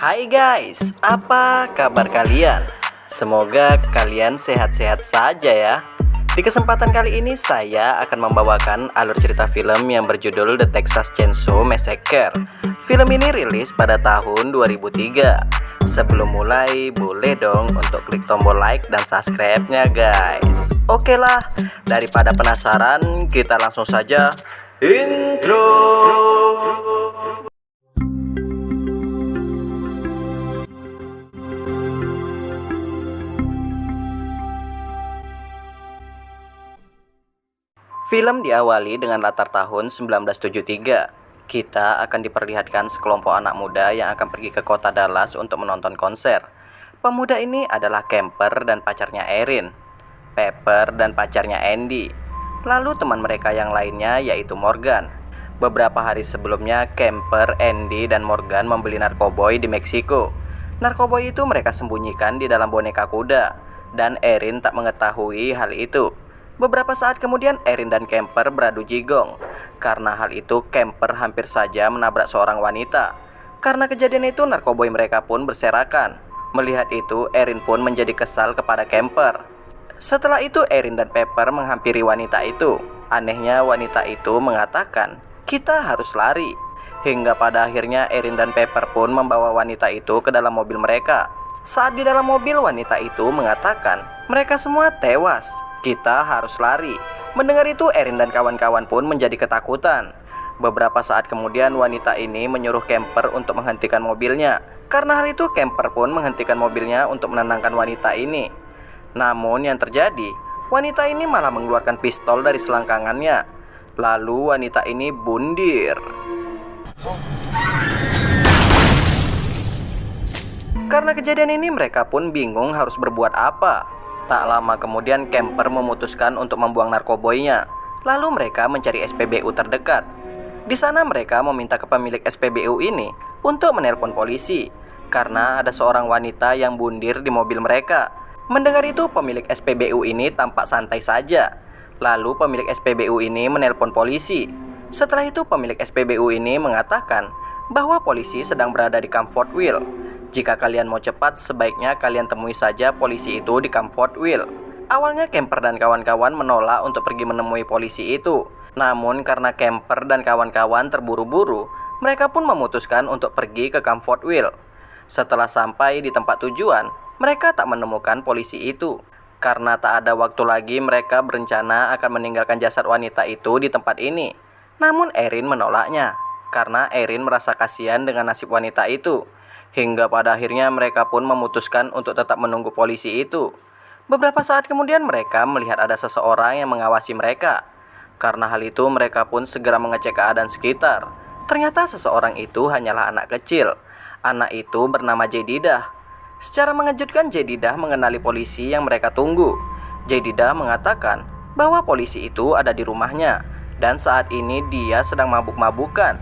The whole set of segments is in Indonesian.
Hai guys, apa kabar kalian? Semoga kalian sehat-sehat saja ya. Di kesempatan kali ini saya akan membawakan alur cerita film yang berjudul The Texas Chainsaw Massacre. Film ini rilis pada tahun 2003. Sebelum mulai, boleh dong untuk klik tombol like dan subscribe-nya guys. Oke lah, daripada penasaran, kita langsung saja intro. Film diawali dengan latar tahun 1973. Kita akan diperlihatkan sekelompok anak muda yang akan pergi ke kota Dallas untuk menonton konser. Pemuda ini adalah Kemper dan pacarnya Erin, Pepper dan pacarnya Andy, lalu teman mereka yang lainnya yaitu Morgan. Beberapa hari sebelumnya, Kemper, Andy, dan Morgan membeli narkoboy di Meksiko. Narkoboy itu mereka sembunyikan di dalam boneka kuda, dan Erin tak mengetahui hal itu. Beberapa saat kemudian Erin dan Kemper beradu jigong. Karena hal itu Kemper hampir saja menabrak seorang wanita. Karena kejadian itu narkoboy mereka pun berserakan. Melihat itu Erin pun menjadi kesal kepada Kemper. Setelah itu Erin dan Pepper menghampiri wanita itu. Anehnya wanita itu mengatakan, "Kita harus lari." Hingga pada akhirnya Erin dan Pepper pun membawa wanita itu ke dalam mobil mereka. Saat di dalam mobil wanita itu mengatakan, "Mereka semua tewas. Kita harus lari." Mendengar itu Erin dan kawan-kawan pun menjadi ketakutan. Beberapa saat kemudian wanita ini menyuruh Kemper untuk menghentikan mobilnya. Karena hal itu Kemper pun menghentikan mobilnya untuk menenangkan wanita ini. Namun yang terjadi, wanita ini malah mengeluarkan pistol dari selangkangannya. Lalu wanita ini bundir. Karena kejadian ini mereka pun bingung harus berbuat apa. Tak lama kemudian Kemper memutuskan untuk membuang narkoboynya. Lalu mereka mencari SPBU terdekat. Di sana mereka meminta ke pemilik SPBU ini untuk menelpon polisi karena ada seorang wanita yang bundir di mobil mereka. Mendengar itu pemilik SPBU ini tampak santai saja. Lalu pemilik SPBU ini menelpon polisi. Setelah itu pemilik SPBU ini mengatakan bahwa polisi sedang berada di Comfortville. Jika kalian mau cepat, sebaiknya kalian temui saja polisi itu di Comfortville. Awalnya Kemper dan kawan-kawan menolak untuk pergi menemui polisi itu. Namun karena Kemper dan kawan-kawan terburu-buru, mereka pun memutuskan untuk pergi ke Comfortville. Setelah sampai di tempat tujuan, mereka tak menemukan polisi itu. Karena tak ada waktu lagi, mereka berencana akan meninggalkan jasad wanita itu di tempat ini. Namun Erin menolaknya, karena Erin merasa kasihan dengan nasib wanita itu. Hingga pada akhirnya mereka pun memutuskan untuk tetap menunggu polisi itu. Beberapa saat kemudian mereka melihat ada seseorang yang mengawasi mereka. Karena hal itu mereka pun segera mengecek keadaan sekitar. Ternyata seseorang itu hanyalah anak kecil. Anak itu bernama Jedidah. Secara mengejutkan Jedidah mengenali polisi yang mereka tunggu. Jedidah mengatakan bahwa polisi itu ada di rumahnya. Dan saat ini dia sedang mabuk-mabukan.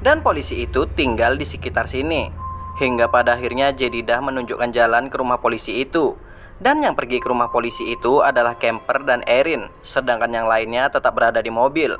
Dan polisi itu tinggal di sekitar sini. Hingga pada akhirnya Jedidah menunjukkan jalan ke rumah polisi itu. Dan yang pergi ke rumah polisi itu adalah Kemper dan Erin, sedangkan yang lainnya tetap berada di mobil.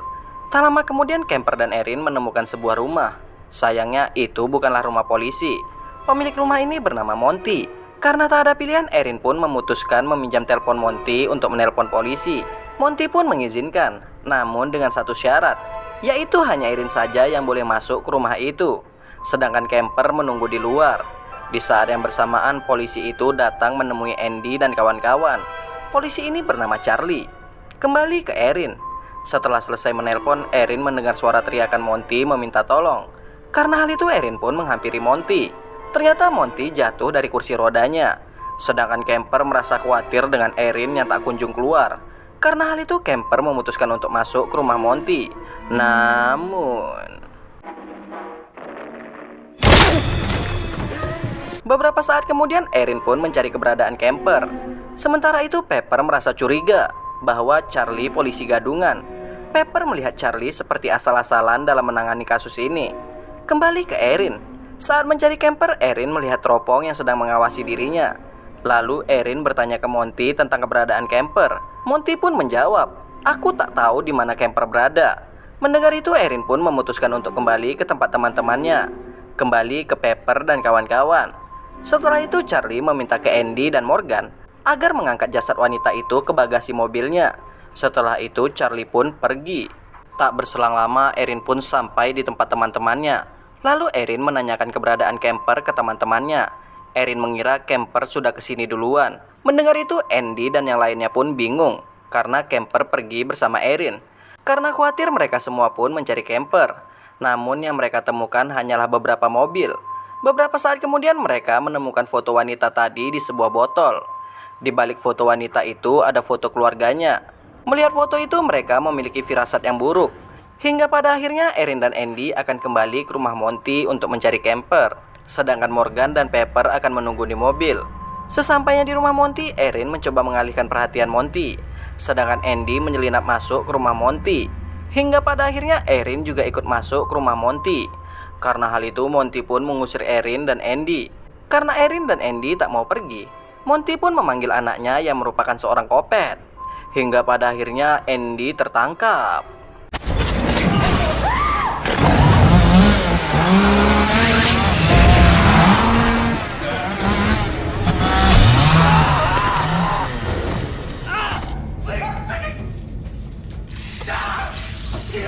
Tak lama kemudian Kemper dan Erin menemukan sebuah rumah. Sayangnya itu bukanlah rumah polisi. Pemilik rumah ini bernama Monty. Karena tak ada pilihan, Erin pun memutuskan meminjam telepon Monty untuk menelpon polisi. Monty pun mengizinkan, namun dengan satu syarat, yaitu hanya Erin saja yang boleh masuk ke rumah itu. Sedangkan Kemper menunggu di luar. Di saat yang bersamaan polisi itu datang menemui Andy dan kawan-kawan. Polisi ini bernama Charlie. Kembali ke Erin. Setelah selesai menelpon, Erin mendengar suara teriakan Monty meminta tolong. Karena hal itu Erin pun menghampiri Monty. Ternyata Monty jatuh dari kursi rodanya. Sedangkan Kemper merasa khawatir dengan Erin yang tak kunjung keluar. Karena hal itu Kemper memutuskan untuk masuk ke rumah Monty. Namun beberapa saat kemudian Erin pun mencari keberadaan Kemper. Sementara itu Pepper merasa curiga bahwa Charlie polisi gadungan. Pepper melihat Charlie seperti asal-asalan dalam menangani kasus ini. Kembali ke Erin. Saat mencari Kemper, Erin melihat teropong yang sedang mengawasi dirinya. Lalu Erin bertanya ke Monty tentang keberadaan Kemper. Monty pun menjawab, "Aku tak tahu di mana Kemper berada." Mendengar itu Erin pun memutuskan untuk kembali ke tempat teman-temannya. kembali ke Pepper dan kawan-kawan. Setelah itu Charlie meminta ke Andy dan Morgan agar mengangkat jasad wanita itu ke bagasi mobilnya. Setelah itu Charlie pun pergi. Tak berselang lama Erin pun sampai di tempat teman-temannya. Lalu Erin menanyakan keberadaan Kemper ke teman-temannya. Erin mengira Kemper sudah kesini duluan. Mendengar itu Andy dan yang lainnya pun bingung karena Kemper pergi bersama Erin. Karena khawatir mereka semua pun mencari Kemper. Namun yang mereka temukan hanyalah beberapa mobil. Beberapa saat kemudian mereka menemukan foto wanita tadi di sebuah botol. Di balik foto wanita itu ada foto keluarganya. Melihat foto itu mereka memiliki firasat yang buruk. Hingga pada akhirnya Erin dan Andy akan kembali ke rumah Monty untuk mencari Kemper. Sedangkan Morgan dan Pepper akan menunggu di mobil. Sesampainya di rumah Monty, Erin mencoba mengalihkan perhatian Monty. Sedangkan Andy menyelinap masuk ke rumah Monty. Hingga pada akhirnya Erin juga ikut masuk ke rumah Monty. Karena hal itu Monty pun mengusir Erin dan Andy. Karena Erin dan Andy tak mau pergi, Monty pun memanggil anaknya yang merupakan seorang kopet. Hingga pada akhirnya Andy tertangkap.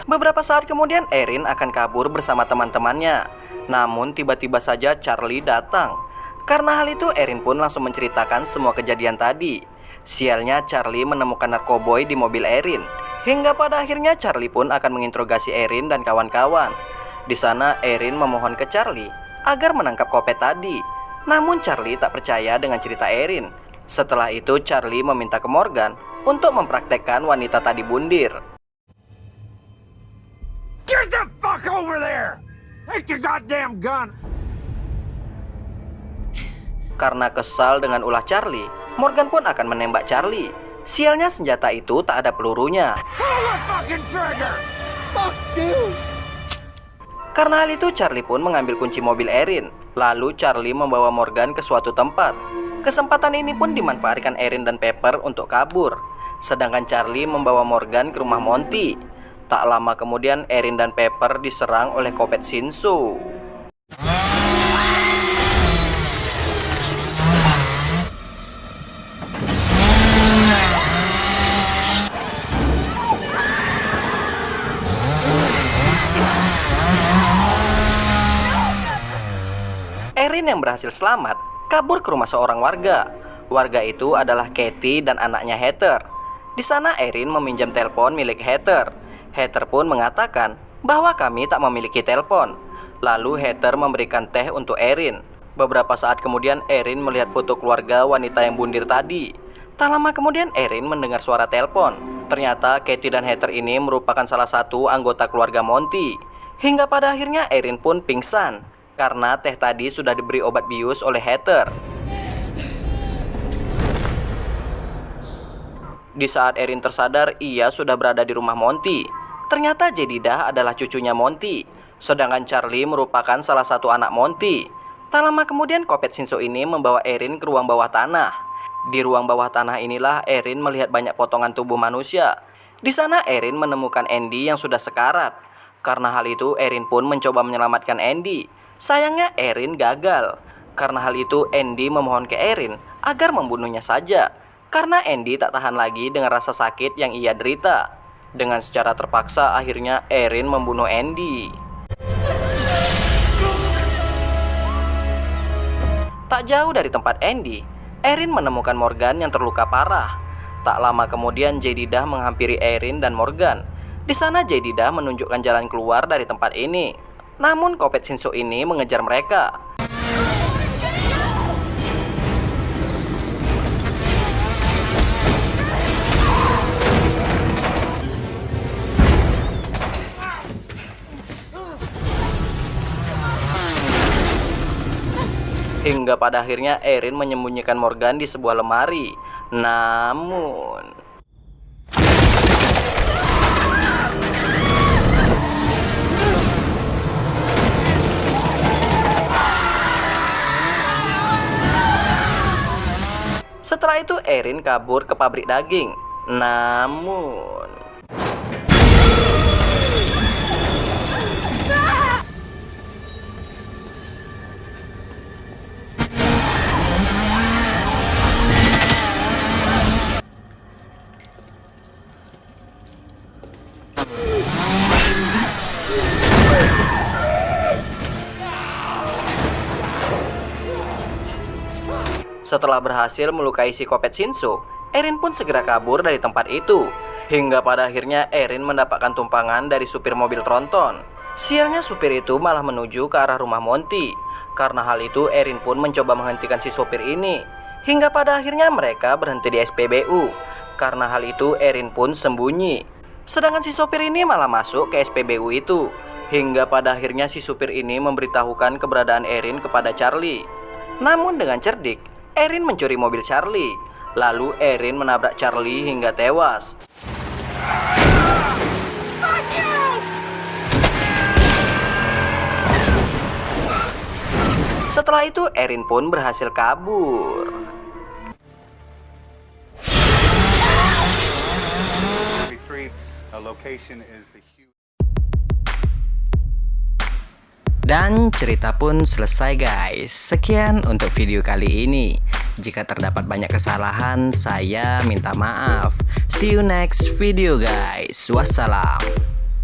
Beberapa saat kemudian Erin akan kabur bersama teman-temannya. Namun tiba-tiba saja Charlie datang. Karena hal itu Erin pun langsung menceritakan semua kejadian tadi. Sialnya Charlie menemukan narkoboy di mobil Erin. Hingga pada akhirnya Charlie pun akan menginterogasi Erin dan kawan-kawan. Di sana Erin memohon ke Charlie agar menangkap kopet tadi. Namun Charlie tak percaya dengan cerita Erin. Setelah itu Charlie meminta ke Morgan untuk mempraktekkan wanita tadi bundir. Get the fuck over there! Take your goddamn gun! Karena kesal dengan ulah Charlie, Morgan pun akan menembak Charlie. Sialnya senjata itu tak ada pelurunya. Pull the fucking trigger! Fuck you! Karena hal itu Charlie pun mengambil kunci mobil Erin. Lalu Charlie membawa Morgan ke suatu tempat. Kesempatan ini pun dimanfaatkan Erin dan Pepper untuk kabur. Sedangkan Charlie membawa Morgan ke rumah Monty. Tak lama kemudian Erin dan Pepper diserang oleh kopet Shinzo. Erin yang berhasil selamat kabur ke rumah seorang warga. Warga itu adalah Katie dan anaknya Heather. Di sana Erin meminjam telepon milik Heather. Heather pun mengatakan bahwa kami tak memiliki telepon. Lalu Heather memberikan teh untuk Erin. Beberapa saat kemudian Erin melihat foto keluarga wanita yang bundir tadi. Tak lama kemudian Erin mendengar suara telepon. Ternyata Katie dan Heather ini merupakan salah satu anggota keluarga Monty. Hingga pada akhirnya Erin pun pingsan karena teh tadi sudah diberi obat bius oleh Heather. Di saat Erin tersadar, ia sudah berada di rumah Monty. Ternyata Jedidah adalah cucunya Monty. Sedangkan Charlie merupakan salah satu anak Monty. Tak lama kemudian kopet Shinzo ini membawa Erin ke ruang bawah tanah. Di ruang bawah tanah inilah Erin melihat banyak potongan tubuh manusia. Di sana Erin menemukan Andy yang sudah sekarat. Karena hal itu Erin pun mencoba menyelamatkan Andy. Sayangnya Erin gagal. Karena hal itu Andy memohon ke Erin agar membunuhnya saja. Karena Andy tak tahan lagi dengan rasa sakit yang ia derita. Dengan secara terpaksa akhirnya Erin membunuh Andy. Tak jauh dari tempat Andy, Erin menemukan Morgan yang terluka parah. Tak lama kemudian Jedidah menghampiri Erin dan Morgan. Di sana Jedidah menunjukkan jalan keluar dari tempat ini. Namun kopet Shinzo ini mengejar mereka. Hingga pada akhirnya Erin menyembunyikan Morgan di sebuah lemari. Namun setelah itu Erin kabur ke pabrik daging. Namun Setelah berhasil melukai psikopat Shinso, Erin pun segera kabur dari tempat itu. Hingga pada akhirnya Erin mendapatkan tumpangan dari supir mobil tronton. Sialnya supir itu malah menuju ke arah rumah Monty. Karena hal itu Erin pun mencoba menghentikan si supir ini. Hingga pada akhirnya mereka berhenti di SPBU. Karena hal itu Erin pun sembunyi. Sedangkan si supir ini malah masuk ke SPBU itu. Hingga pada akhirnya si supir ini memberitahukan keberadaan Erin kepada Charlie. Namun dengan cerdik, Erin mencuri mobil Charlie. Lalu Erin menabrak Charlie hingga tewas. Setelah itu Erin pun berhasil kabur. Dan cerita pun selesai guys. Sekian untuk video kali ini. Jika terdapat banyak kesalahan, saya minta maaf. See you next video guys. Wassalam.